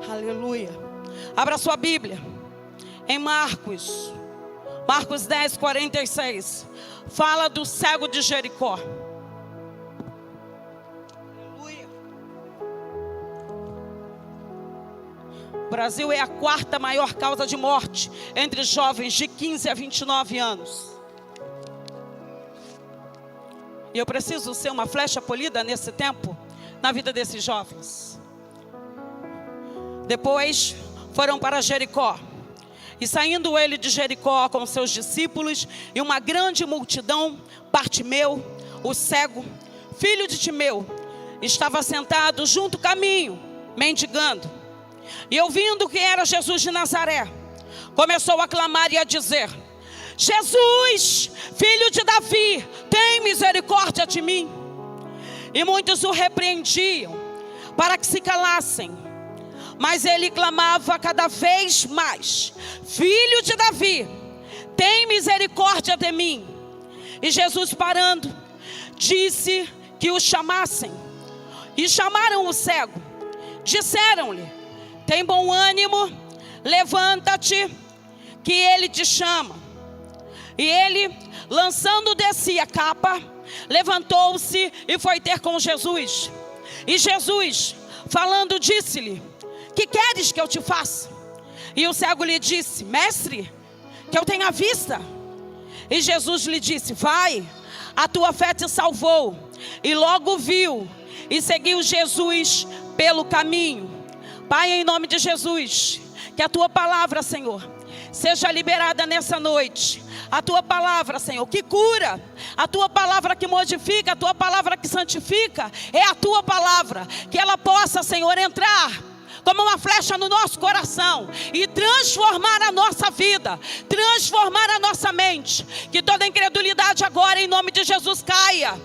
Aleluia. Abra sua Bíblia em Marcos 10, 46. Fala do cego de Jericó. Aleluia. O Brasil é a quarta maior causa de morte entre jovens de 15 a 29 anos. E eu preciso ser uma flecha polida nesse tempo, na vida desses jovens. Depois foram para Jericó. E saindo ele de Jericó com seus discípulos e uma grande multidão, Bartimeu, o cego, filho de Timeu, estava sentado junto ao caminho, mendigando. E ouvindo que era Jesus de Nazaré, começou a clamar e a dizer: Jesus, filho de Davi, tem misericórdia de mim. E muitos o repreendiam para que se calassem. Mas ele clamava cada vez mais: Filho de Davi, tem misericórdia de mim. E Jesus, parando, disse que o chamassem. E chamaram o cego. Disseram-lhe: tem bom ânimo, levanta-te, que ele te chama. E ele, lançando de si a capa, levantou-se e foi ter com Jesus. E Jesus, falando, disse-lhe: que queres que eu te faça? E o cego lhe disse: mestre, que eu tenha vista. E Jesus lhe disse: vai, a tua fé te salvou. E logo viu e seguiu Jesus pelo caminho. Pai, em nome de Jesus, que a tua palavra, Senhor, seja liberada nessa noite. A tua palavra, Senhor, que cura, a tua palavra que modifica, a tua palavra que santifica, é a tua palavra. Que ela possa, Senhor, entrar como uma flecha no nosso coração e transformar a nossa vida, transformar a nossa mente. Que toda incredulidade agora, em nome de Jesus, caia.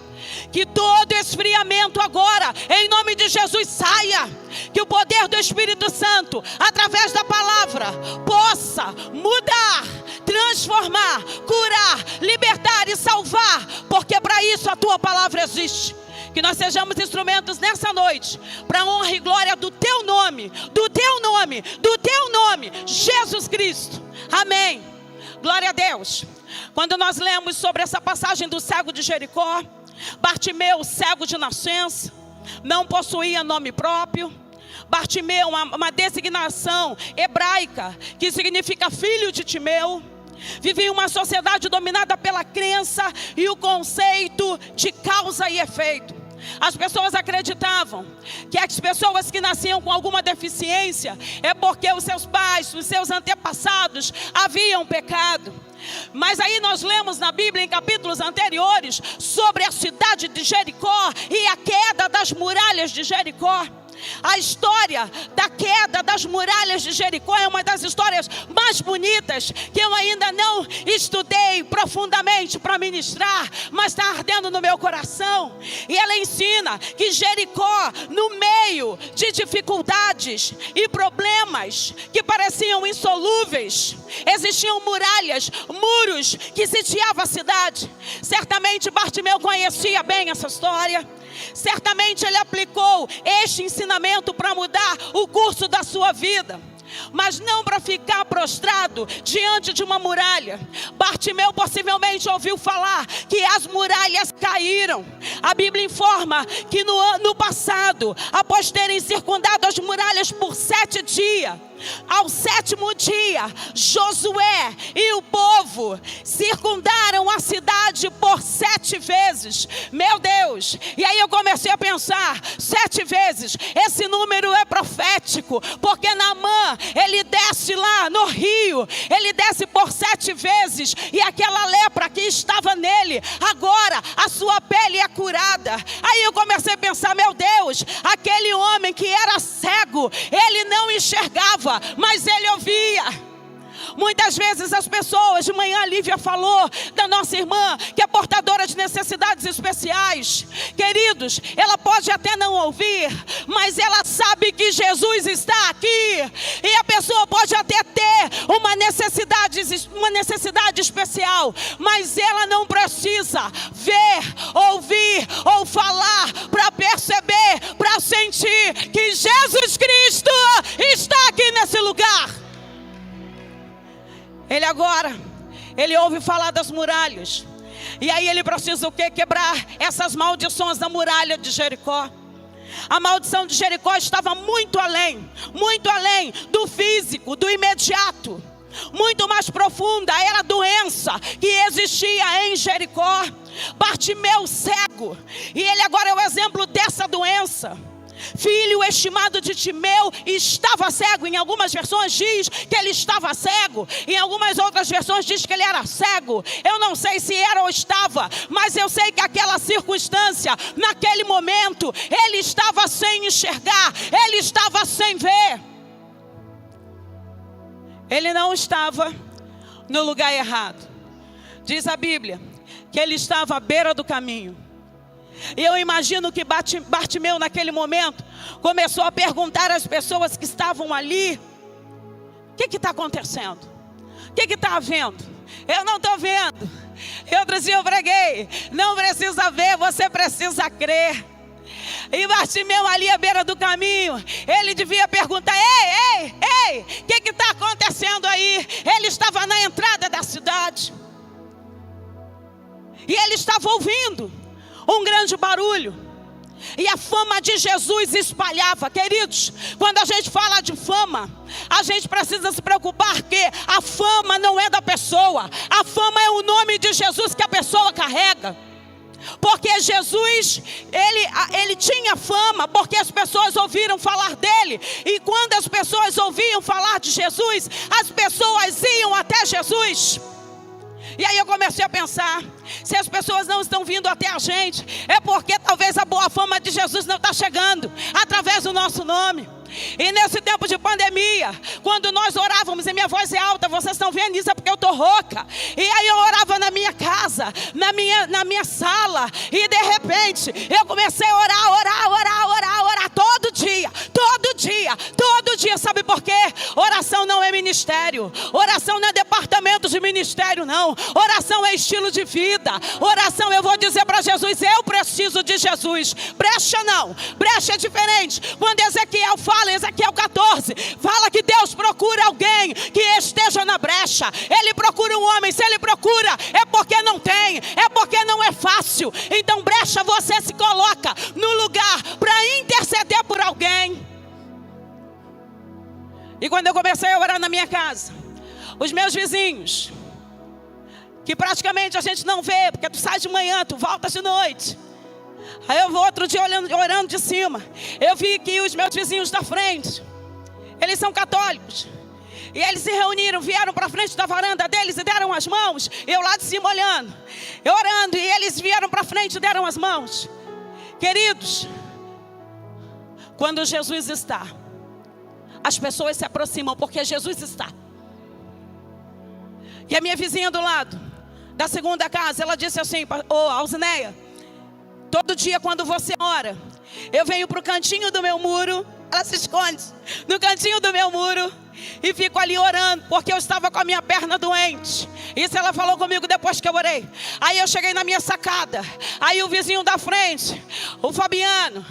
Que todo esfriamento agora, em nome de Jesus, saia. Que o poder do Espírito Santo, através da palavra, possa mudar, transformar, curar, libertar e salvar. Porque para isso a tua palavra existe. Que nós sejamos instrumentos nessa noite, para a honra e glória do teu nome, do teu nome, do teu nome, Jesus Cristo. Amém. Glória a Deus. Quando nós lemos sobre essa passagem do cego de Jericó, Bartimeu, cego de nascença, não possuía nome próprio. Bartimeu, uma designação hebraica, que significa filho de Timeu. Vivia em uma sociedade dominada pela crença e o conceito de causa e efeito. As pessoas acreditavam que as pessoas que nasciam com alguma deficiência é porque os seus pais, os seus antepassados haviam pecado. Mas aí nós lemos na Bíblia, em capítulos anteriores, sobre a cidade de Jericó e a queda das muralhas de Jericó. A história da queda das muralhas de Jericó é uma das histórias mais bonitas que eu ainda não estudei profundamente para ministrar, mas está ardendo no meu coração. E ela ensina que Jericó, no meio de dificuldades e problemas que pareciam insolúveis, existiam muralhas, muros que sitiavam a cidade. Certamente Bartimeu conhecia bem essa história. Certamente ele aplicou este ensinamento para mudar o curso da sua vida, mas não para ficar prostrado diante de uma muralha. Bartimeu possivelmente ouviu falar que as muralhas caíram. A Bíblia informa que no passado, após terem circundado as muralhas por 7 dias, ao 7º dia, Josué e o povo circundaram a cidade por 7 vezes. Meu Deus! E aí eu comecei a pensar, 7 vezes, esse número é profético, porque Naamã, ele desce lá no rio, ele desce por 7 vezes, e aquela lepra que estava nele, agora a sua pele é curada. Aí eu comecei a pensar, meu Deus, aquele homem que era cego, ele não enxergava, mas ele ouvia. Muitas vezes as pessoas, de manhã a Lívia falou da nossa irmã, que é portadora de necessidades especiais. Queridos, ela pode até não ouvir, mas ela sabe que Jesus está aqui. E a pessoa pode até ter uma necessidade especial, mas ela não precisa ver, ouvir ou falar para perceber, para sentir que Jesus Cristo está Ele ouve falar das muralhas. E aí ele precisa o quê? Quebrar essas maldições da muralha de Jericó. A maldição de Jericó estava muito além do físico, do imediato. Muito mais profunda, era a doença que existia em Jericó. Bartimeu cego, e ele agora é o exemplo dessa doença. Filho estimado de Timeu, estava cego. Em algumas versões diz que ele estava cego, em algumas outras versões diz que ele era cego. Eu não sei se era ou estava, mas eu sei que aquela circunstância, naquele momento, ele estava sem enxergar, ele estava sem ver. Ele não estava no lugar errado. Diz a Bíblia que ele estava à beira do caminho. E eu imagino que Bartimeu naquele momento começou a perguntar às pessoas que estavam ali: o que está acontecendo? O que está havendo? Eu não estou vendo. Outro dia eu preguei: não precisa ver, você precisa crer. E Bartimeu ali à beira do caminho, ele devia perguntar: ei, o que está acontecendo aí? Ele estava na entrada da cidade e ele estava ouvindo um grande barulho, e a fama de Jesus espalhava. Queridos, quando a gente fala de fama, a gente precisa se preocupar que a fama não é da pessoa, a fama é o nome de Jesus que a pessoa carrega. Porque Jesus, ele tinha fama, porque as pessoas ouviram falar dele. E quando as pessoas ouviam falar de Jesus, as pessoas iam até Jesus. E aí eu comecei a pensar: se as pessoas não estão vindo até a gente, é porque talvez a boa fama de Jesus não está chegando através do nosso nome. E nesse tempo de pandemia, quando nós orávamos, e minha voz é alta, vocês estão vendo isso, é porque eu estou rouca. E aí eu orava na minha casa, na minha sala, e de repente eu comecei a orar todo dia. Sabe por quê? Oração não é ministério, oração não é departamento de ministério, não. Oração é estilo de vida. Oração, eu vou dizer para Jesus: eu preciso de Jesus. Brecha não, brecha é diferente. Quando Ezequiel fala, Ezequiel 14, fala que Deus procura alguém que esteja na brecha. Ele procura um homem. Se ele procura, é porque não tem, é porque não é fácil. Então brecha, você se coloca no lugar para interceder por alguém. E quando eu comecei a orar na minha casa, os meus vizinhos, que praticamente a gente não vê, porque tu sai de manhã, tu volta de noite. Aí eu vou outro dia orando de cima, eu vi que os meus vizinhos da frente, eles são católicos. E eles se reuniram, vieram para frente da varanda deles e deram as mãos. Eu lá de cima olhando, eu orando, e eles vieram para frente e deram as mãos. Queridos, quando Jesus está, as pessoas se aproximam porque Jesus está. E a minha vizinha do lado, da segunda casa, ela disse assim: Alzineia, todo dia quando você ora, eu venho para o cantinho do meu muro. Ela se esconde no cantinho do meu muro e fico ali orando, porque eu estava com a minha perna doente. Isso ela falou comigo depois que eu orei. Aí eu cheguei na minha sacada, aí o vizinho da frente, o Fabiano,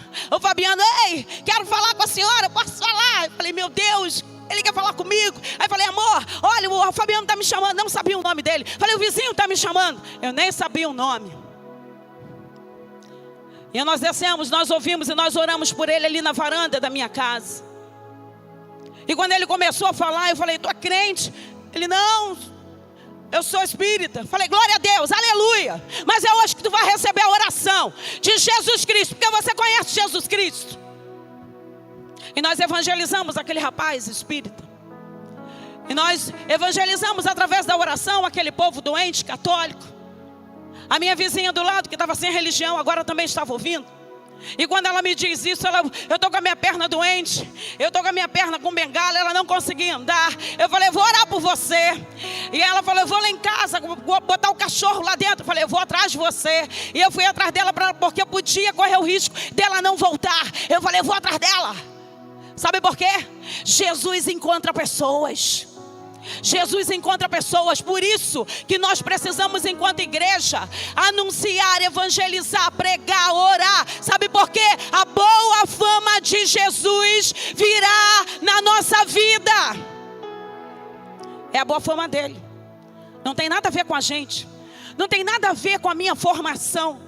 ei, quero falar com a senhora, posso falar? Eu falei: meu Deus, ele quer falar comigo. Aí eu falei: amor, olha, o Fabiano está me chamando. Não sabia o nome dele. Falei: o vizinho está me chamando. Eu nem sabia o nome. E nós descemos, nós ouvimos e nós oramos por ele ali na varanda da minha casa. E quando ele começou a falar, eu falei: tu é crente? Ele: não, eu sou espírita. Falei: glória a Deus, aleluia. Mas é hoje que tu vai receber a oração de Jesus Cristo, porque você conhece Jesus Cristo. E nós evangelizamos aquele rapaz espírita. E nós evangelizamos através da oração aquele povo doente, católico. A minha vizinha do lado, que estava sem religião, agora também estava ouvindo. E quando ela me diz isso, eu estou com a minha perna doente, eu estou com a minha perna com bengala, ela não conseguia andar. Eu falei: vou orar por você. E ela falou: eu vou lá em casa, vou botar o cachorro lá dentro. Eu falei: eu vou atrás de você. E eu fui atrás dela porque eu podia correr o risco dela não voltar. Eu falei: eu vou atrás dela. Sabe por quê? Jesus encontra pessoas. Jesus encontra pessoas. Por isso que nós precisamos, enquanto igreja, anunciar, evangelizar, pregar, orar. Sabe por quê? A boa fama de Jesus virá na nossa vida. É a boa fama dele. Não tem nada a ver com a gente. Não tem nada a ver com a minha formação.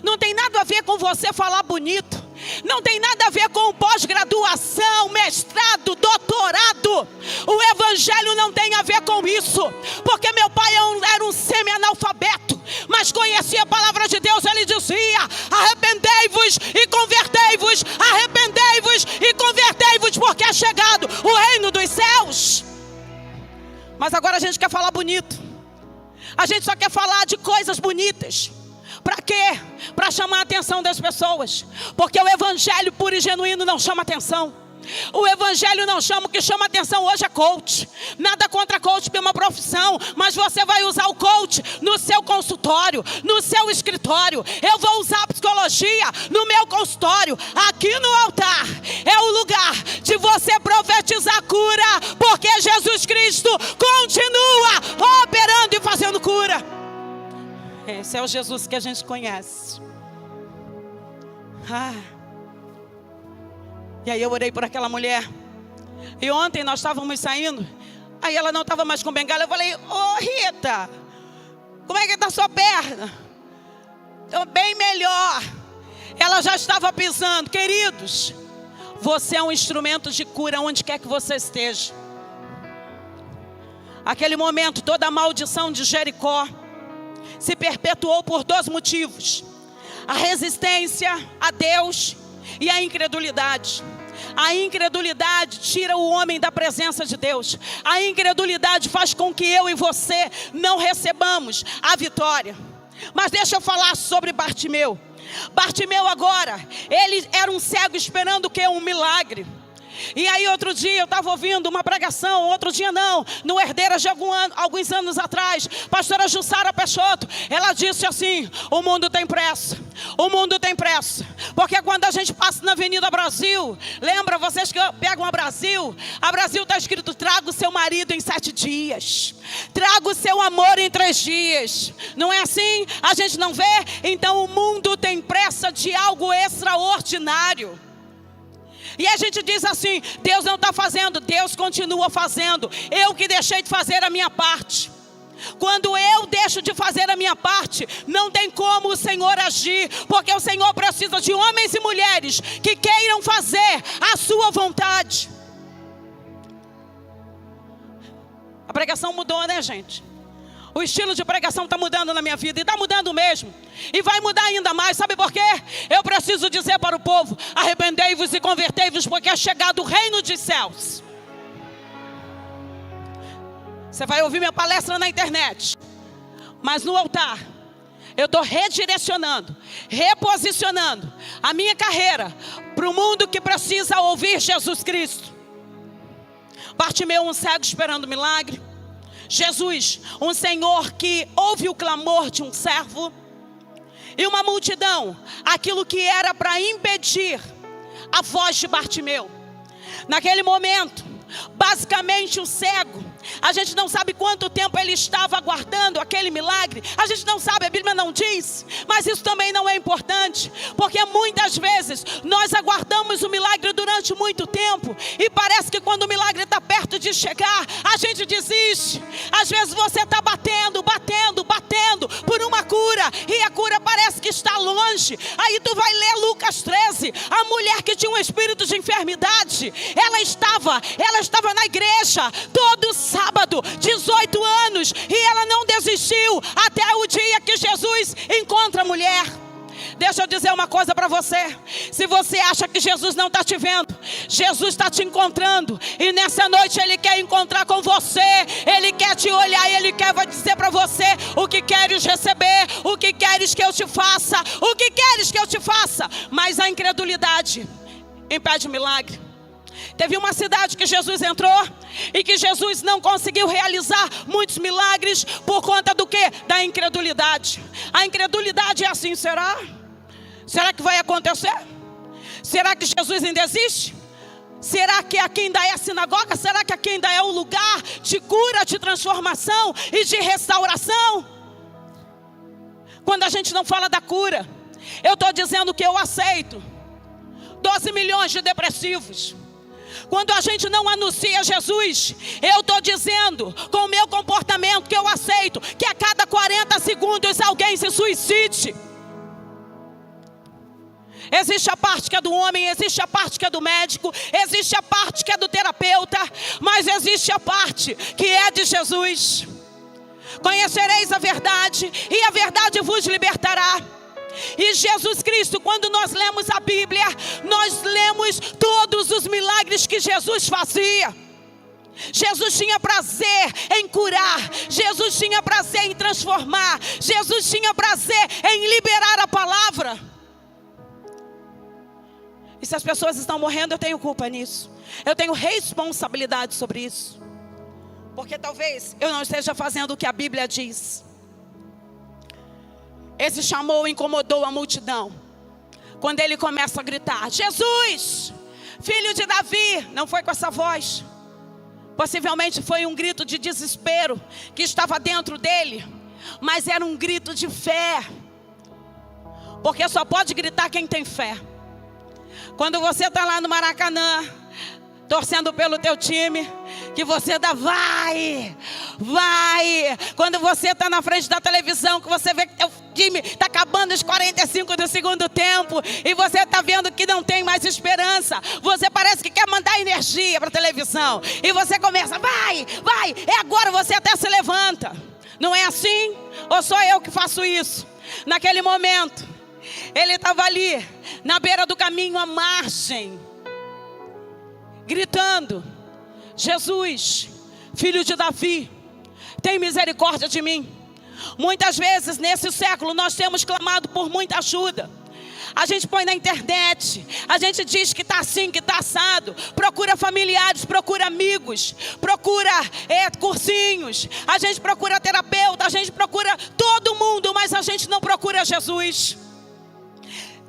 Não tem nada a ver com você falar bonito. Não tem nada a ver com pós-graduação, mestrado, doutorado. O evangelho não tem a ver com isso. Porque meu pai era um semi-analfabeto, mas conhecia a palavra de Deus. Ele dizia: arrependei-vos e convertei-vos. Arrependei-vos e convertei-vos, porque é chegado o reino dos céus. Mas agora a gente quer falar bonito. A gente só quer falar de coisas bonitas. Para quê? Para chamar a atenção das pessoas. Porque o evangelho puro e genuíno não chama atenção. O evangelho não chama. O que chama atenção hoje é coach. Nada contra coach, que é uma profissão. Mas você vai usar o coach no seu consultório, no seu escritório. Eu vou usar a psicologia no meu consultório. Aqui no altar é o lugar de você profetizar cura. Porque Jesus Cristo continua operando e fazendo cura. Esse é o Jesus que a gente conhece. E aí eu orei por aquela mulher. E ontem nós estávamos saindo. Aí ela não estava mais com bengala. Eu falei: ô Rita, como é que está a sua perna? Estou bem melhor. Ela já estava pisando. Queridos, você é um instrumento de cura onde quer que você esteja. Aquele momento, toda a maldição de Jericó se perpetuou por 2 motivos: a resistência a Deus e a incredulidade. A incredulidade tira o homem da presença de Deus. A incredulidade faz com que eu e você não recebamos a vitória. Mas deixa eu falar sobre Bartimeu. Bartimeu agora, ele era um cego esperando o quê? Um milagre. E aí outro dia eu estava ouvindo uma pregação, outro dia não, no Herdeiras de alguns anos atrás, pastora Jussara Peixoto, ela disse assim: o mundo tem pressa, o mundo tem pressa, porque quando a gente passa na Avenida Brasil, lembra vocês que pegam a Brasil está escrito: traga o seu marido em 7 dias, traga o seu amor em 3 dias, não é assim? A gente não vê? Então o mundo tem pressa de algo extraordinário. E a gente diz assim: Deus não está fazendo. Deus continua fazendo. Eu que deixei de fazer a minha parte. Quando eu deixo de fazer a minha parte, não tem como o Senhor agir. Porque o Senhor precisa de homens e mulheres que queiram fazer a sua vontade. A pregação mudou, né, gente? O estilo de pregação está mudando na minha vida. E está mudando mesmo. E vai mudar ainda mais. Sabe por quê? Eu preciso dizer para o povo: arrependei-vos e convertei-vos, porque é chegado o reino dos céus. Você vai ouvir minha palestra na internet. Mas no altar, eu estou redirecionando, reposicionando a minha carreira para o mundo que precisa ouvir Jesus Cristo. Bartimeu, um cego esperando milagre. Jesus, um Senhor que ouve o clamor de um servo. E uma multidão, aquilo que era para impedir a voz de Bartimeu. Naquele momento, basicamente o cego, a gente não sabe quanto tempo ele estava aguardando aquele milagre. A gente não sabe, a Bíblia não diz. Mas isso também não é importante, porque muitas vezes nós aguardamos o milagre durante muito tempo, e parece que quando o milagre está perto de chegar, a gente desiste. Às vezes você está batendo por uma cura, e a cura parece que está longe. Aí tu vai ler Lucas 13. A mulher que tinha um espírito de enfermidade, ela estava na igreja todo sábado, 18 anos, e ela não desistiu até o dia que Jesus encontra a mulher. Deixa eu dizer uma coisa para você: se você acha que Jesus não está te vendo, Jesus está te encontrando. E nessa noite Ele quer encontrar com você. Ele quer te olhar e Ele quer dizer para você: o que queres receber? O que queres que eu te faça? O que queres que eu te faça? Mas a incredulidade impede o milagre. Teve uma cidade que Jesus entrou e que Jesus não conseguiu realizar muitos milagres por conta do quê? Da incredulidade. A incredulidade é assim: será? Será que vai acontecer? Será que Jesus ainda existe? Será que aqui ainda é a sinagoga? Será que aqui ainda é o lugar de cura, de transformação e de restauração? Quando a gente não fala da cura, eu estou dizendo que eu aceito 12 milhões de depressivos. Quando a gente não anuncia Jesus, eu estou dizendo, com o meu comportamento, que eu aceito que a cada 40 segundos alguém se suicide. Existe a parte que é do homem, existe a parte que é do médico, existe a parte que é do terapeuta, mas existe a parte que é de Jesus. Conhecereis a verdade, e a verdade vos libertará. E Jesus Cristo, quando nós lemos a Bíblia, nós lemos todos os milagres que Jesus fazia. Jesus tinha prazer em curar, Jesus tinha prazer em transformar, Jesus tinha prazer em liberar a palavra. E se as pessoas estão morrendo, eu tenho culpa nisso. Eu tenho responsabilidade sobre isso. Porque talvez eu não esteja fazendo o que a Bíblia diz. Esse chamou, incomodou a multidão. Quando ele começa a gritar: Jesus, filho de Davi. Não foi com essa voz. Possivelmente foi um grito de desespero que estava dentro dele. Mas era um grito de fé. Porque só pode gritar quem tem fé. Quando você está lá no Maracanã, torcendo pelo teu time, que você dá vai. Quando você está na frente da televisão, que você vê que teu time está acabando os 45 do segundo tempo, e você está vendo que não tem mais esperança, você parece que quer mandar energia para a televisão, e você começa, vai, é agora, você até se levanta. Não é assim? Ou só eu que faço isso? Naquele momento, ele estava ali, na beira do caminho, à margem, gritando: Jesus, filho de Davi, tem misericórdia de mim. Muitas vezes nesse século nós temos clamado por muita ajuda. A gente põe na internet, a gente diz que está assim, que está assado. Procura familiares, procura amigos, procura cursinhos. A gente procura terapeuta, a gente procura todo mundo, mas a gente não procura Jesus.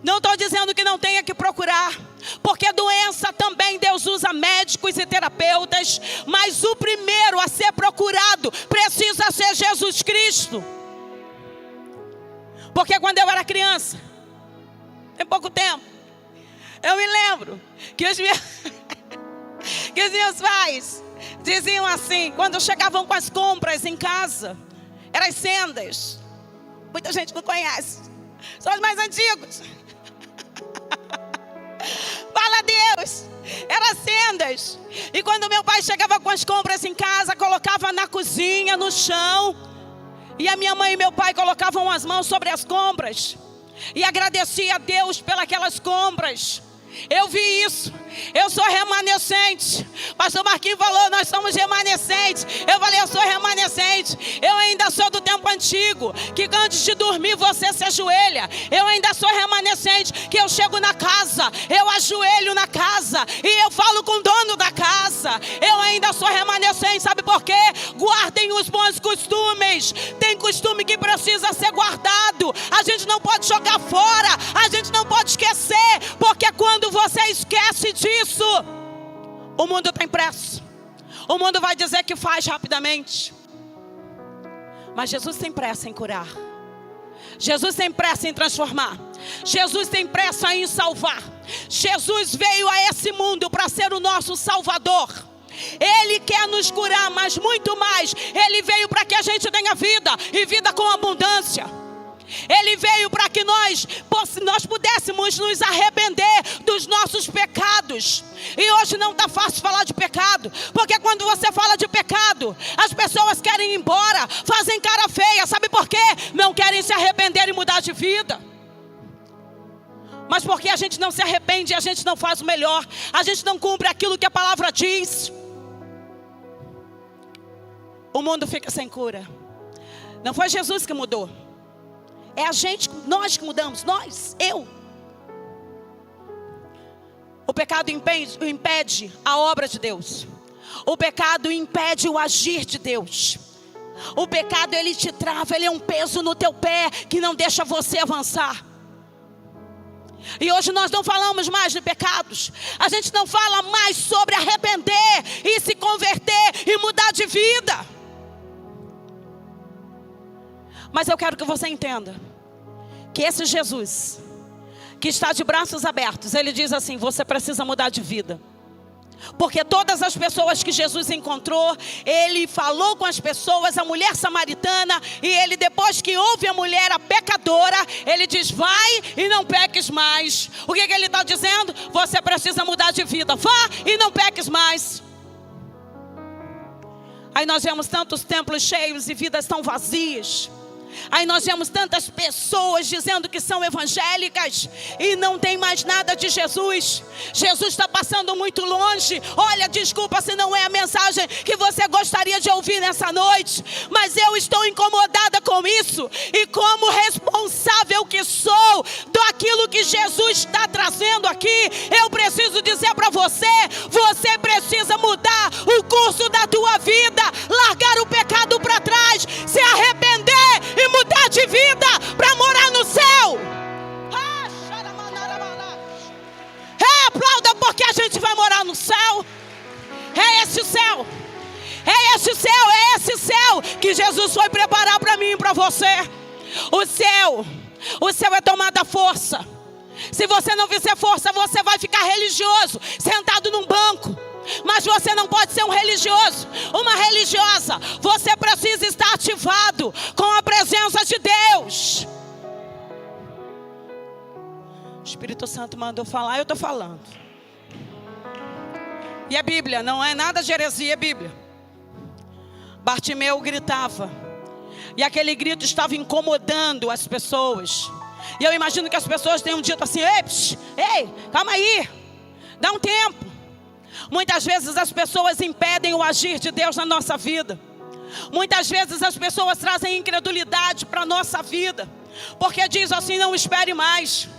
Não estou dizendo que não tenha que procurar, porque doença também Deus usa médicos e terapeutas, mas o primeiro a ser procurado precisa ser Jesus Cristo. Porque quando eu era criança, tem pouco tempo, eu me lembro que os meus pais diziam assim, quando chegavam com as compras em casa, eram as sendas. Muita gente não conhece, são os mais antigos. Fala Deus, eram sendas. E quando meu pai chegava com as compras em casa, colocava na cozinha, no chão, e a minha mãe e meu pai colocavam as mãos sobre as compras e agradecia a Deus pelas compras. Eu vi isso. Eu sou remanescente. Pastor Marquinhos falou, nós somos remanescentes. Eu falei, eu sou remanescente. Eu ainda sou do tempo antigo, que antes de dormir você se ajoelha. Eu ainda sou remanescente, que eu chego na casa, eu ajoelho na casa e eu falo com o dono da casa. Eu ainda sou remanescente, sabe por quê? Guardem os bons costumes. Tem costume que precisa ser guardado. A gente não pode jogar fora, a gente não pode esquecer, porque quando você esquece disso, o mundo tem pressa. O mundo vai dizer que faz rapidamente. Mas Jesus tem pressa em curar. Jesus tem pressa em transformar. Jesus tem pressa em salvar. Jesus veio a esse mundo para ser o nosso Salvador. Ele quer nos curar, mas muito mais. Ele veio para que a gente tenha vida, e vida com abundância. Ele veio para que nós pudéssemos nos arrepender dos nossos pecados. E hoje não está fácil falar de pecado, porque quando você fala de pecado, as pessoas querem ir embora, fazem cara feia. Sabe por quê? Não querem se arrepender e mudar de vida. Mas porque a gente não se arrepende, a gente não faz o melhor, a gente não cumpre aquilo que a palavra diz, o mundo fica sem cura. Não foi Jesus que mudou, é a gente, nós que mudamos, eu. O pecado impede a obra de Deus. O pecado impede o agir de Deus. O pecado, ele te trava, ele é um peso no teu pé que não deixa você avançar. E hoje nós não falamos mais de pecados. A gente não fala mais sobre arrepender e se converter e mudar de vida. Mas eu quero que você entenda que esse Jesus, que está de braços abertos, ele diz assim: você precisa mudar de vida. Porque todas as pessoas que Jesus encontrou, ele falou com as pessoas, a mulher samaritana, e ele, depois que ouve a mulher, a pecadora, ele diz: vai e não peques mais. O que ele está dizendo? Você precisa mudar de vida, vá e não peques mais. Aí nós vemos tantos templos cheios e vidas tão vazias. Aí nós vemos tantas pessoas dizendo que são evangélicas e não tem mais nada de Jesus. Jesus está passando muito longe. Olha, desculpa se não é a mensagem que você gostaria de ouvir nessa noite, mas eu estou incomodada com isso. E como responsável que sou daquilo que Jesus está trazendo aqui, eu preciso dizer para você: você precisa mudar o curso da tua vida, largar o pecado para trás, se arrepender e mudar de vida para morar no céu. Aplauda, porque a gente vai morar no céu. É esse o céu. É esse o céu. É esse céu que Jesus foi preparar para mim e para você. O céu é tomada força. Se você não fizer força, você vai ficar religioso, sentado num banco. Mas você não pode ser um religioso, uma religiosa. Você precisa estar ativado com a presença de Deus. O Espírito Santo mandou falar, eu estou falando. E a Bíblia, não é nada de heresia, é Bíblia. Bartimeu gritava, e aquele grito estava incomodando as pessoas. E eu imagino que as pessoas tenham dito assim: ei, calma aí, dá um tempo. Muitas vezes as pessoas impedem o agir de Deus na nossa vida. Muitas vezes as pessoas trazem incredulidade para a nossa vida, porque diz assim: não espere mais.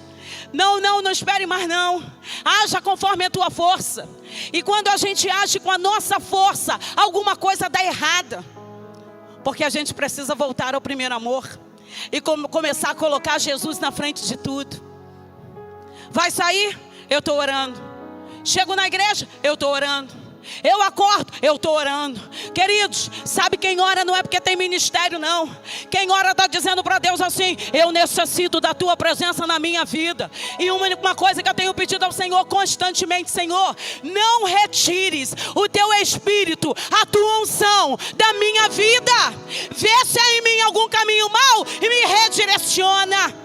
Não espere mais não. Haja conforme a tua força. E quando a gente age com a nossa força, alguma coisa dá errada. Porque a gente precisa voltar ao primeiro amor e começar a colocar Jesus na frente de tudo. Vai sair? Eu estou orando. Chego na igreja, eu estou orando. Eu acordo, eu estou orando. Queridos, sabe, quem ora não é porque tem ministério, não. Quem ora está dizendo para Deus assim: eu necessito da tua presença na minha vida. E uma coisa que eu tenho pedido ao Senhor constantemente: Senhor, não retires o teu Espírito, a tua unção da minha vida. Vê se há em mim algum caminho mau e me redireciona.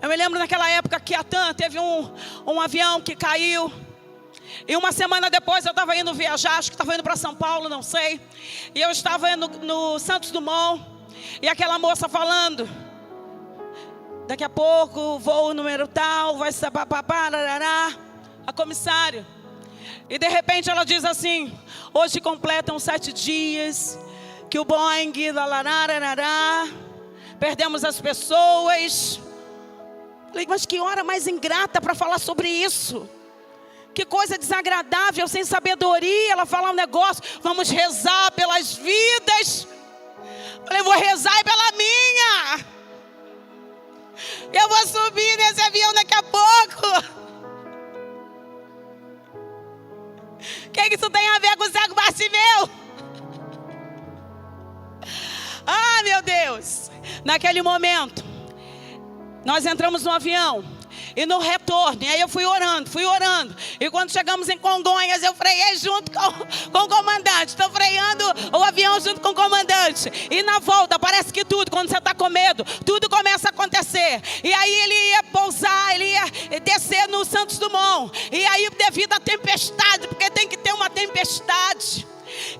Eu me lembro naquela época que a TAM teve um avião que caiu. E uma semana depois eu estava indo viajar, acho que estava indo para São Paulo, não sei. E eu estava indo no Santos Dumont. E aquela moça falando: daqui a pouco, voo número tal, vai ser papapá, a comissária. E de repente ela diz assim: hoje completam 7 dias que o Boeing, perdemos as pessoas. Falei: mas que hora mais ingrata para falar sobre isso. Que coisa desagradável, sem sabedoria. Ela fala um negócio: vamos rezar pelas vidas. Falei: vou rezar pela minha. Eu vou subir nesse avião daqui a pouco. O que isso tem a ver com o cego Bartimeu? Ah, meu Deus. Naquele momento nós entramos no avião. E no retorno, e aí eu fui orando. E quando chegamos em Congonhas, eu freiei junto com o comandante. Estou freando o avião junto com o comandante. E na volta, parece que tudo, quando você está com medo, tudo começa a acontecer. E aí ele ia pousar, ele ia descer no Santos Dumont. E aí, devido à tempestade, porque tem que ter uma tempestade.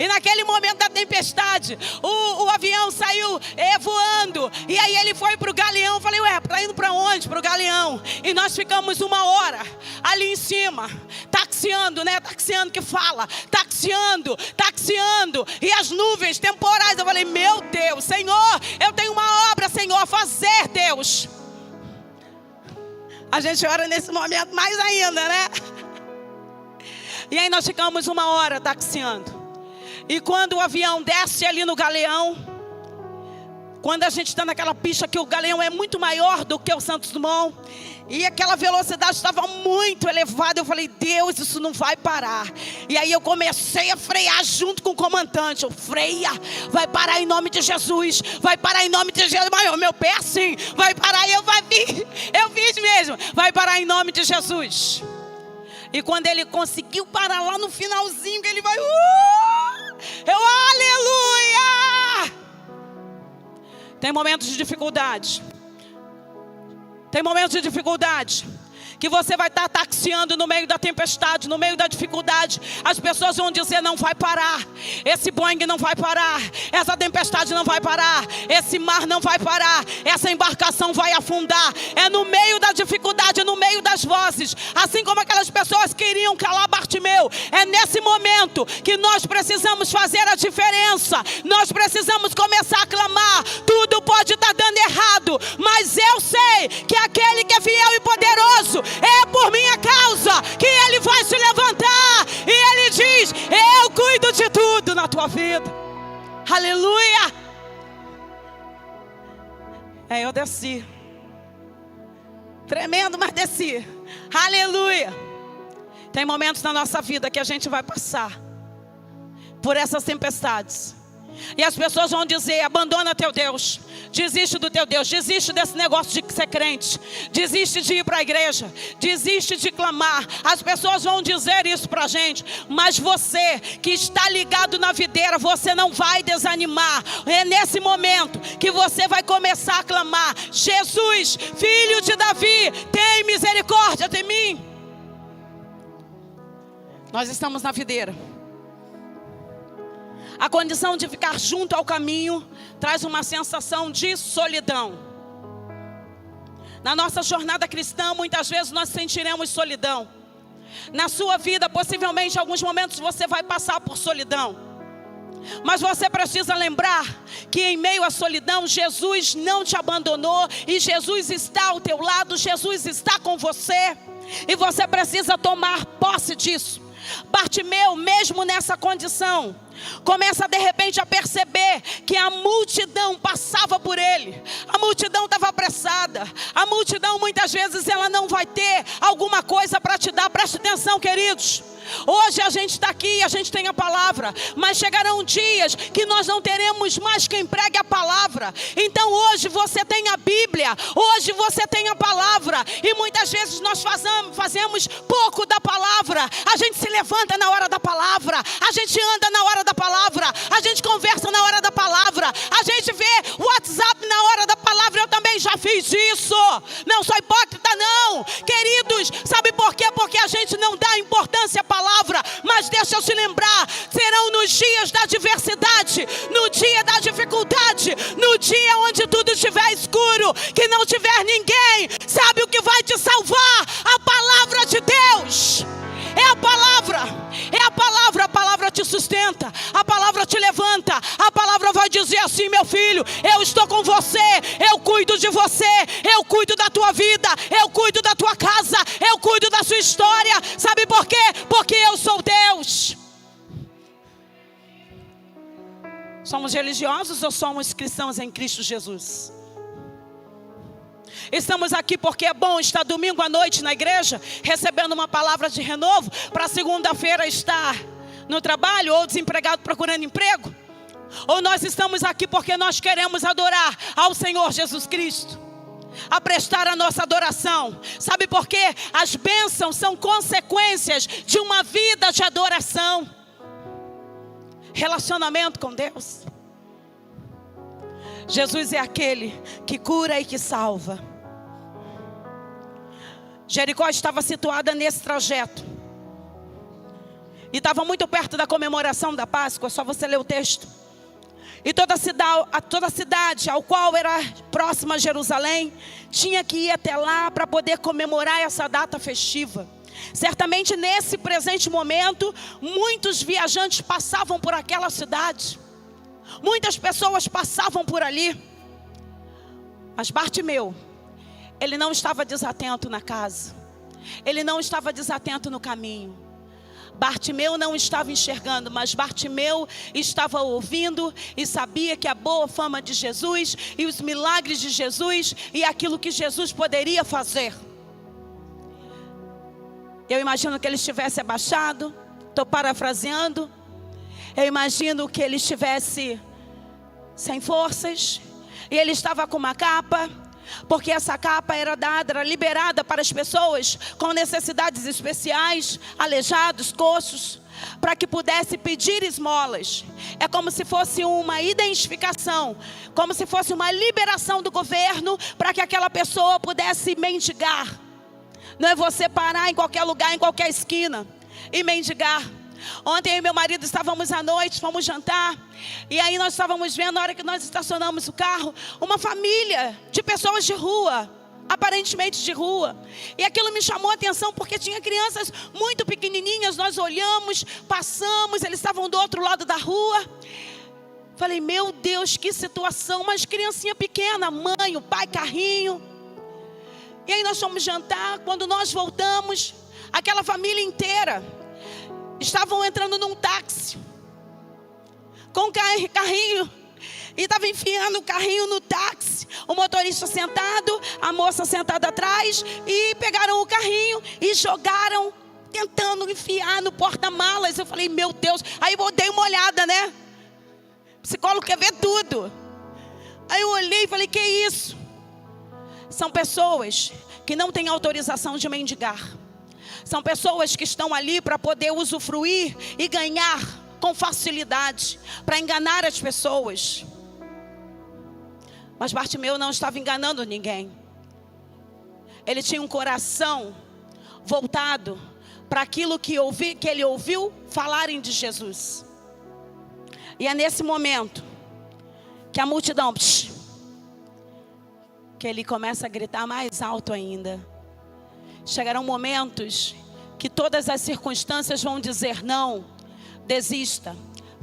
E naquele momento da tempestade, o avião saiu voando. E aí ele foi para o Galeão. Eu falei: ué, tá indo para onde? Para o Galeão. E nós ficamos 1 hora ali em cima, taxiando, né? Taxiando que fala, taxiando. E as nuvens temporais. Eu falei: meu Deus, Senhor, eu tenho uma obra, Senhor, a fazer, Deus. A gente ora nesse momento mais ainda, né? E aí nós ficamos 1 hora taxiando. E quando o avião desce ali no Galeão, Quando a gente está naquela pista que o Galeão é muito maior do que o Santos Dumont, e aquela velocidade estava muito elevada, eu falei, Deus, isso não vai parar. E aí eu comecei a frear junto com o comandante. Eu freia, vai parar em nome de Jesus, vai parar em nome de Jesus. Mas o meu pé assim, vai parar e eu fiz mesmo, vai parar em nome de Jesus. E quando ele conseguiu parar lá no finalzinho, ele vai, aleluia! Tem momentos de dificuldade. Tem momentos de dificuldade que você vai estar taxiando no meio da tempestade, no meio da dificuldade. As pessoas vão dizer, não vai parar. Esse Boeing não vai parar. Essa tempestade não vai parar. Esse mar não vai parar. Essa embarcação vai afundar. É no meio da dificuldade, no meio das vozes. Assim como aquelas pessoas queriam calar Bartimeu. É nesse momento que nós precisamos fazer a diferença. Nós precisamos começar a clamar. Tudo pode estar dando errado, mas eu sei que aquele que é fiel e poderoso, é por minha causa que ele vai se levantar. E ele diz, eu cuido de tudo na tua vida. Aleluia. Eu desci. Tremendo, mas desci. Aleluia. Tem momentos na nossa vida que a gente vai passar por essas tempestades. E as pessoas vão dizer, abandona teu Deus, desiste do teu Deus, desiste desse negócio de ser crente, desiste de ir para a igreja, desiste de clamar. As pessoas vão dizer isso para a gente, mas você que está ligado na videira, você não vai desanimar. É nesse momento que você vai começar a clamar, Jesus, filho de Davi, tem misericórdia de mim. Nós estamos na videira. A condição de ficar junto ao caminho traz uma sensação de solidão. Na nossa jornada cristã, muitas vezes nós sentiremos solidão. Na sua vida, possivelmente, em alguns momentos você vai passar por solidão. Mas você precisa lembrar que em meio à solidão, Jesus não te abandonou. E Jesus está ao teu lado, Jesus está com você. E você precisa tomar posse disso. Bartimeu, mesmo nessa condição, começa de repente a perceber que a multidão passava por ele. A multidão estava apressada. A multidão muitas vezes ela não vai ter alguma coisa para te dar. Preste atenção, queridos. Hoje a gente está aqui, a gente tem a palavra, mas chegarão dias que nós não teremos mais quem pregue a palavra. Então hoje você tem a Bíblia, hoje você tem a palavra, e muitas vezes nós fazemos pouco da palavra. A gente se levanta na hora da palavra, a gente anda na hora da palavra, a gente conversa na hora da palavra, a gente vê o WhatsApp na hora da palavra. Eu também já fiz isso, não sou hipócrita não, queridos. Sabe por quê? Porque a gente não dá importância à palavra. Mas deixa eu te lembrar, serão nos dias da adversidade, no dia da dificuldade, no dia onde tudo estiver escuro, que não tiver ninguém, sabe o que vai te salvar? A palavra de Deus. É a palavra te sustenta, a palavra te levanta, a palavra vai dizer assim, meu filho, eu estou com você, eu cuido de você, eu cuido da tua vida, eu cuido da tua casa, eu cuido da sua história. Sabe por quê? Porque eu sou Deus. Somos religiosos ou somos cristãos em Cristo Jesus? Estamos aqui porque é bom estar domingo à noite na igreja, recebendo uma palavra de renovo, para segunda-feira estar no trabalho ou desempregado procurando emprego? Ou nós estamos aqui porque nós queremos adorar ao Senhor Jesus Cristo, a prestar a nossa adoração? Sabe por quê? As bênçãos são consequências de uma vida de adoração, relacionamento com Deus. Jesus é aquele que cura e que salva. Jericó estava situada nesse trajeto e estava muito perto da comemoração da Páscoa. É só você ler o texto. E toda a cidade ao qual era próxima a Jerusalém tinha que ir até lá para poder comemorar essa data festiva. Certamente nesse presente momento, muitos viajantes passavam por aquela cidade. Muitas pessoas passavam por ali. Mas Bartimeu, ele não estava desatento na casa. Ele não estava desatento no caminho. Bartimeu não estava enxergando, mas Bartimeu estava ouvindo e sabia que a boa fama de Jesus e os milagres de Jesus e aquilo que Jesus poderia fazer. Eu imagino que ele estivesse abaixado, estou parafraseando. Eu imagino que ele estivesse sem forças e ele estava com uma capa, porque essa capa era dada, era liberada para as pessoas com necessidades especiais, aleijados, coxos, para que pudesse pedir esmolas. É como se fosse uma identificação, como se fosse uma liberação do governo para que aquela pessoa pudesse mendigar. Não é você parar em qualquer lugar, em qualquer esquina e mendigar. Ontem eu e meu marido estávamos à noite, fomos jantar. E aí nós estávamos vendo, na hora que nós estacionamos o carro, uma família de pessoas de rua, aparentemente de rua. E aquilo me chamou a atenção porque tinha crianças muito pequenininhas. Nós olhamos, passamos, eles estavam do outro lado da rua. Falei, meu Deus, que situação. Mas criancinha pequena, mãe, o pai, carrinho. E aí nós fomos jantar. Quando nós voltamos, aquela família inteira estavam entrando num táxi com um carrinho e estava enfiando o carrinho no táxi, o motorista sentado, a moça sentada atrás, e pegaram o carrinho e jogaram, tentando enfiar no porta-malas. Eu falei, meu Deus. Aí eu dei uma olhada, né? Psicólogo quer ver tudo. Aí eu olhei e falei, que isso? São pessoas que não têm autorização de mendigar. São pessoas que estão ali para poder usufruir e ganhar com facilidade, para enganar as pessoas. Mas Bartimeu não estava enganando ninguém. Ele tinha um coração voltado para aquilo que ele ouviu falarem de Jesus. E é nesse momento que a multidão, que ele começa a gritar mais alto ainda. Chegarão momentos que todas as circunstâncias vão dizer não, desista,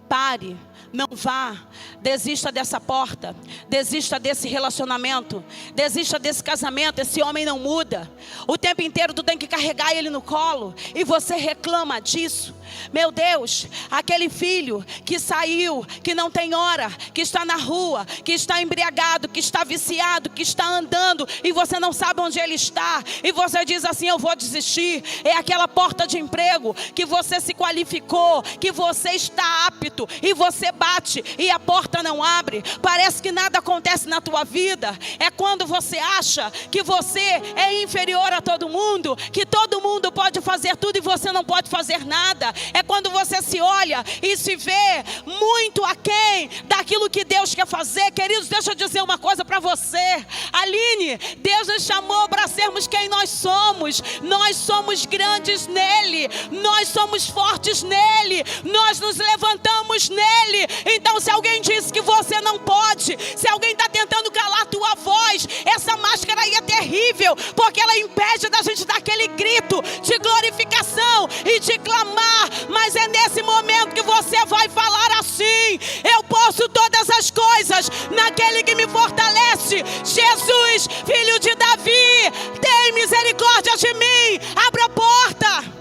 pare, não vá, desista dessa porta, desista desse relacionamento, desista desse casamento. Esse homem não muda, o tempo inteiro tu tem que carregar ele no colo e você reclama disso. Meu Deus, aquele filho que saiu, que não tem hora, que está na rua, que está embriagado, que está viciado, que está andando e você não sabe onde ele está, e você diz assim, eu vou desistir. É aquela porta de emprego que você se qualificou, que você está apto, e você bate e a porta não abre. Parece que nada acontece na tua vida. É quando você acha que você é inferior a todo mundo, que todo mundo pode fazer tudo e você não pode fazer nada. É quando você se olha e se vê muito aquém daquilo que Deus quer fazer. Queridos, deixa eu dizer uma coisa para você. Aline, Deus nos chamou para sermos quem nós somos. Nós somos grandes nele, nós somos fortes nele, nós nos levantamos nele. Então se alguém disse que você não pode, se alguém está tentando calar a tua voz, essa máscara aí é terrível, porque ela impede da gente dar aquele grito de glorificação e de clamar. Mas é nesse momento que você vai falar assim: eu posso todas as coisas naquele que me fortalece. Jesus, filho de Davi, tem misericórdia de mim, abra a porta.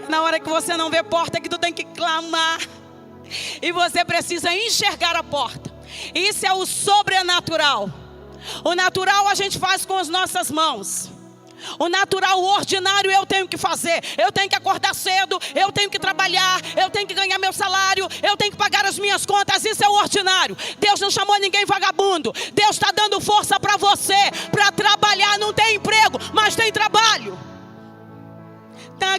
Na hora que você não vê porta, que tu tem que clamar, e você precisa enxergar a porta. Isso é o sobrenatural. O natural a gente faz com as nossas mãos. O natural, o ordinário eu tenho que fazer. Eu tenho que acordar cedo, eu tenho que trabalhar, eu tenho que ganhar meu salário, eu tenho que pagar as minhas contas. Isso é o ordinário. Deus não chamou ninguém vagabundo. Deus está dando força para você, para trabalhar. Não tem emprego, mas tem trabalho. Está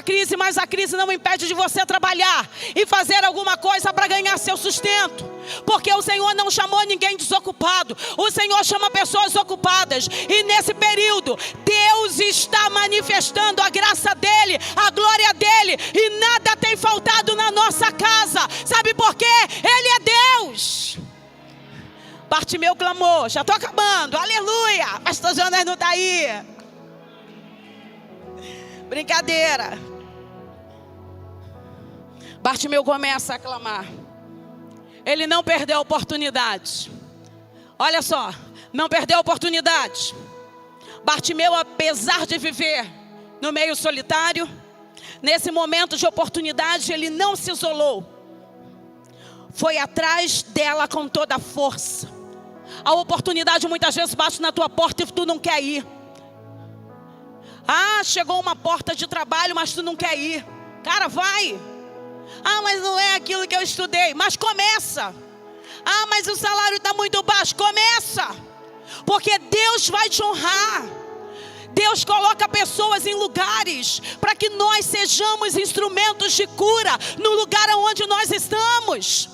crise, mas a crise não impede de você trabalhar e fazer alguma coisa para ganhar seu sustento. Porque o Senhor não chamou ninguém desocupado. O Senhor chama pessoas ocupadas. E nesse período, Deus está manifestando a graça dEle, a glória dEle. E nada tem faltado na nossa casa. Sabe por quê? Ele é Deus. Bartimeu clamou. Já estou acabando. Aleluia. Pastor Jonas não está aí. Brincadeira. Bartimeu começa a clamar. Ele não perdeu a oportunidade. Olha só, não perdeu a oportunidade. Bartimeu, apesar de viver no meio solitário, nesse momento de oportunidade, ele não se isolou. Foi atrás dela com toda a força. A oportunidade muitas vezes bate na tua porta e tu não quer ir. Ah, chegou uma porta de trabalho, mas tu não quer ir. Cara, vai. Ah, mas não é aquilo que eu estudei. Mas começa. Ah, mas o salário está muito baixo. Começa. Porque Deus vai te honrar. Deus coloca pessoas em lugares para que nós sejamos instrumentos de cura no lugar onde nós estamos.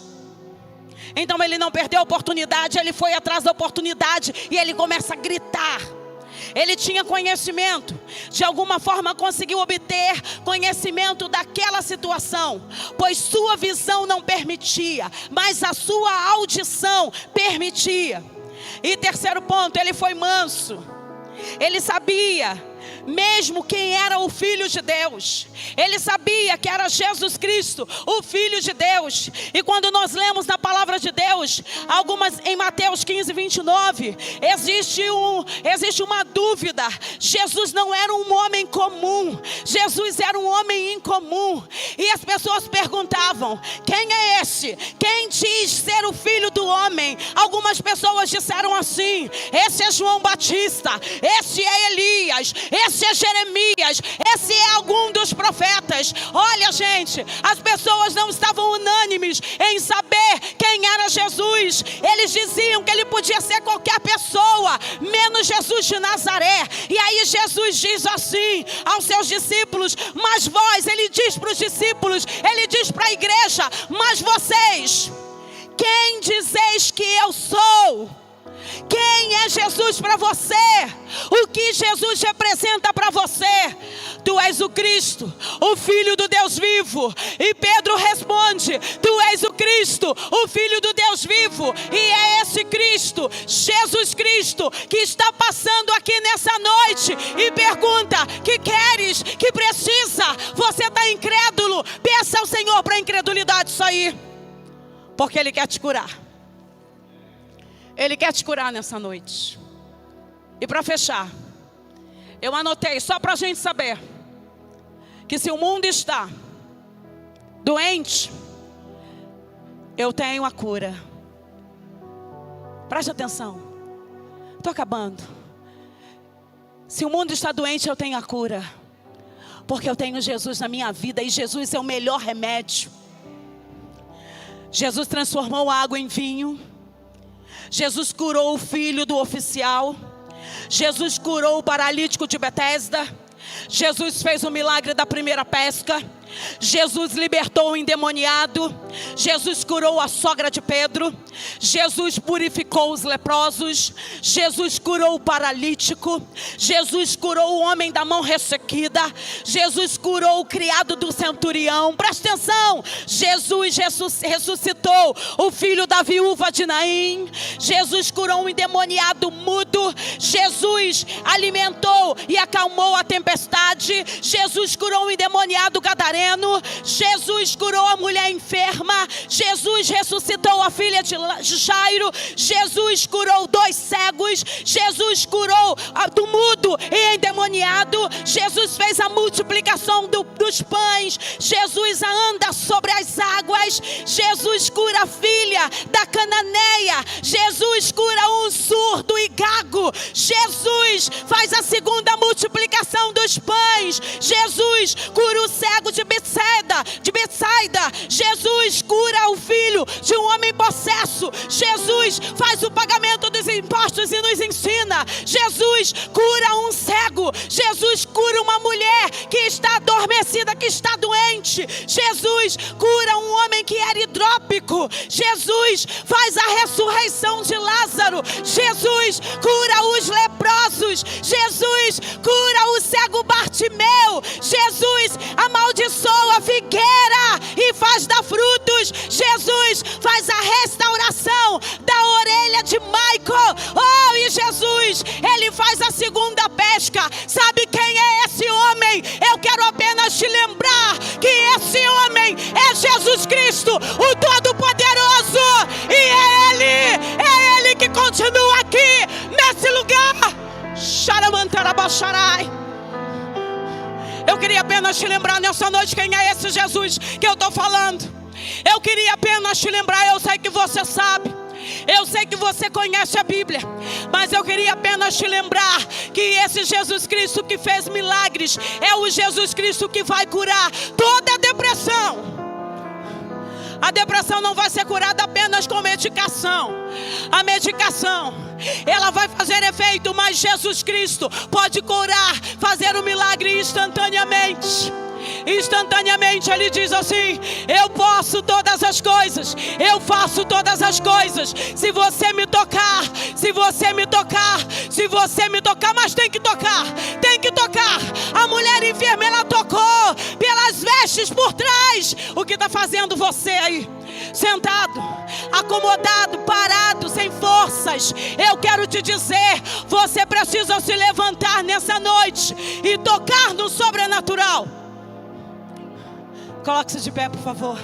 Então ele não perdeu a oportunidade, ele foi atrás da oportunidade e ele começa a gritar. Ele tinha conhecimento, de alguma forma conseguiu obter conhecimento daquela situação, pois sua visão não permitia, mas a sua audição permitia. E terceiro ponto, ele foi manso. Ele sabia mesmo quem era o Filho de Deus. Ele sabia que era Jesus Cristo, o Filho de Deus. E quando nós lemos na palavra de Deus, algumas em Mateus 15, 29, existe uma dúvida. Jesus não era um homem comum, Jesus era um homem incomum. E as pessoas perguntavam: quem é esse? Quem diz ser o Filho do homem? Algumas pessoas disseram assim: esse é João Batista, esse é Elias, esse é Jeremias, esse é algum dos profetas. Olha, gente, as pessoas não estavam unânimes em saber quem era Jesus. Eles diziam que ele podia ser qualquer pessoa, menos Jesus de Nazaré. E aí Jesus diz assim aos seus discípulos: mas vós, ele diz para os discípulos, ele diz para a igreja: mas vocês, quem dizeis que eu sou? Quem é Jesus para você? O que Jesus representa para você? Tu és o Cristo, o Filho do Deus vivo. E Pedro responde: tu és o Cristo, o Filho do Deus vivo. E é esse Cristo, Jesus Cristo, que está passando aqui nessa noite e pergunta: que queres, que precisa? Você está incrédulo? Peça ao Senhor para a incredulidade sair, porque Ele quer te curar. Ele quer te curar nessa noite. E para fechar, eu anotei só para a gente saber que se o mundo está doente, eu tenho a cura. Preste atenção, estou acabando. Se o mundo está doente, eu tenho a cura, porque eu tenho Jesus na minha vida, e Jesus é o melhor remédio. Jesus transformou a água em vinho. Jesus curou o filho do oficial. Jesus curou o paralítico de Betesda. Jesus fez o milagre da primeira pesca. Jesus libertou o endemoniado. Jesus curou a sogra de Pedro. Jesus purificou os leprosos. Jesus curou o paralítico. Jesus curou o homem da mão ressequida. Jesus curou o criado do centurião. Presta atenção, Jesus ressuscitou o filho da viúva de Naim. Jesus curou um endemoniado mudo. Jesus alimentou e acalmou a tempestade. Jesus curou um endemoniado gadareno. Jesus curou a mulher enferma. Jesus ressuscitou a filha de Jairo. Jesus curou 2 cegos. Jesus curou do mudo e endemoniado. Jesus fez a multiplicação dos pães. Jesus anda sobre as águas. Jesus cura a filha da cananeia. Jesus cura um surdo e gago. Jesus faz a segunda multiplicação dos pães. Jesus cura o cego de Betsaida. Jesus cura o filho de um homem possesso. Jesus faz o pagamento dos impostos e nos ensina. Jesus cura um cego. Jesus cura uma mulher que está adormecida, que está doente. Jesus cura um homem que era hidrópico. Jesus faz a ressurreição de Lázaro. Jesus cura os leprosos. Jesus cura o cego Bartimeu. Jesus amaldiçoa a figueira e faz dar frutos. Jesus faz a restauração da orelha de Michael. Oh, e Jesus, ele faz a segunda pesca. Sabe quem é esse homem? Eu quero apenas te lembrar que esse homem é Jesus Cristo, o Todo-Poderoso. E é Ele que continua aqui nesse lugar. Charamantara. Eu queria apenas te lembrar nessa noite quem é esse Jesus que eu estou falando. Eu queria apenas te lembrar, eu sei que você sabe, eu sei que você conhece a Bíblia, mas eu queria apenas te lembrar que esse Jesus Cristo que fez milagres é o Jesus Cristo que vai curar toda a depressão. A depressão não vai ser curada apenas com medicação. A medicação, ela vai fazer efeito, mas Jesus Cristo pode curar, fazer um milagre instantaneamente. Instantaneamente ele diz assim: eu posso todas as coisas, eu faço todas as coisas. Se você me tocar, se você me tocar, se você me tocar, mas tem que tocar, tem que tocar. A mulher enferma, ela tocou pelas vestes por trás. O que está fazendo você aí? Sentado, acomodado, parado, sem forças. Eu quero te dizer, você precisa se levantar nessa noite e tocar no sobrenatural. Coloque-se de pé, por favor.